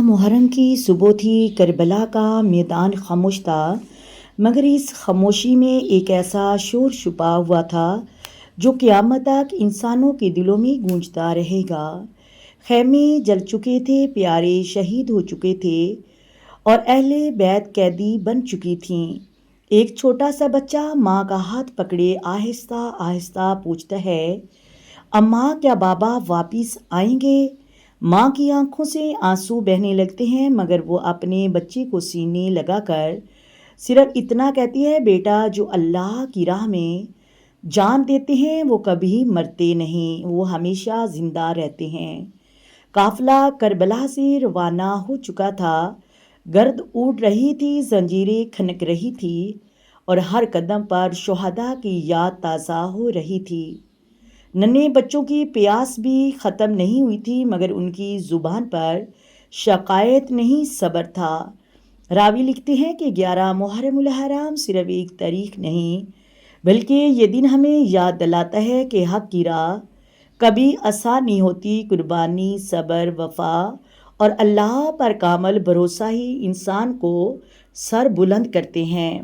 محرم کی صبح تھی، کربلا کا میدان خاموش تھا، مگر اس خاموشی میں ایک ایسا شور چھپا ہوا تھا جو قیامت تک انسانوں کے دلوں میں گونجتا رہے گا۔ خیمے جل چکے تھے، پیارے شہید ہو چکے تھے اور اہل بیت قیدی بن چکی تھیں۔ ایک چھوٹا سا بچہ ماں کا ہاتھ پکڑے آہستہ آہستہ پوچھتا ہے، اماں کیا بابا واپس آئیں گے؟ ماں کی آنکھوں سے آنسو بہنے لگتے ہیں، مگر وہ اپنے بچے کو سینے لگا کر صرف اتنا کہتی ہے، بیٹا جو اللہ کی راہ میں جان دیتے ہیں وہ کبھی مرتے نہیں، وہ ہمیشہ زندہ رہتے ہیں۔ قافلہ کربلا سے روانہ ہو چکا تھا، گرد اڑ رہی تھی، زنجیریں کھنک رہی تھی اور ہر قدم پر شہداء کی یاد تازہ ہو رہی تھی۔ ننھے بچوں کی پیاس بھی ختم نہیں ہوئی تھی، مگر ان کی زبان پر شکایت نہیں، صبر تھا۔ راوی لکھتے ہیں کہ 11 محرم الحرام صرف ایک تاریخ نہیں، بلکہ یہ دن ہمیں یاد دلاتا ہے کہ حق کی راہ کبھی آسان نہیں ہوتی۔ قربانی، صبر، وفا اور اللہ پر کامل بھروسہ ہی انسان کو سر بلند کرتے ہیں۔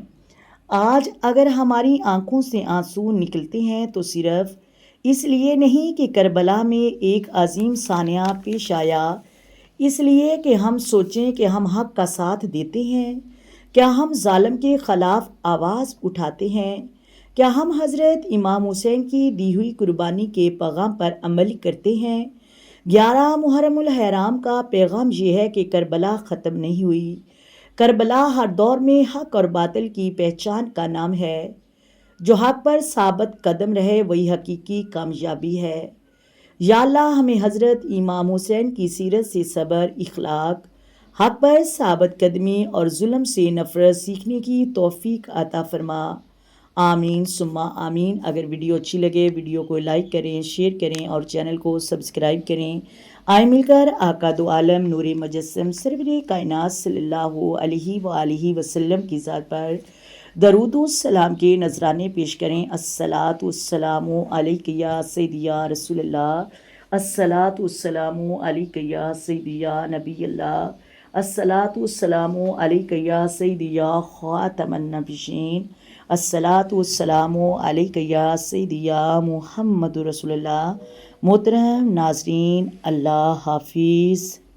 آج اگر ہماری آنکھوں سے آنسو نکلتے ہیں تو صرف اس لیے نہیں کہ کربلا میں ایک عظیم سانحہ پیش آیا، اس لیے کہ ہم سوچیں کہ ہم حق کا ساتھ دیتے ہیں، کیا ہم ظالم کے خلاف آواز اٹھاتے ہیں، کیا ہم حضرت امام حسین کی دی ہوئی قربانی کے پیغام پر عمل کرتے ہیں۔ 11 محرم الحرام کا پیغام یہ ہے کہ کربلا ختم نہیں ہوئی۔ کربلا ہر دور میں حق اور باطل کی پہچان کا نام ہے۔ جو حق پر ثابت قدم رہے وہی حقیقی کامیابی ہے۔ یا اللہ ہمیں حضرت امام حسین کی سیرت سے صبر، اخلاق، حق پر ثابت قدمی اور ظلم سے نفرت سیکھنے کی توفیق عطا فرما۔ آمین ثم آمین۔ اگر ویڈیو اچھی لگے ویڈیو کو لائک کریں، شیئر کریں اور چینل کو سبسکرائب کریں۔ آئے مل کر آقا دو عالم نور مجسم سرور کائنات صلی اللہ علیہ وآلہ وسلم کی ذات پر درود و سلام کے نذرانے پیش کریں۔ الصلاۃ والسلام علیک یا سیدی یا رسول اللہ، الصلاۃ والسلام علیک یا سیدی یا نبی اللہ، الصلاۃ والسلام علیک یا سیدی یا خاتم النبیین، الصلاۃ والسلام علیک یا سیدی یا محمد رسول اللہ۔ محترم ناظرین، اللہ حافظ۔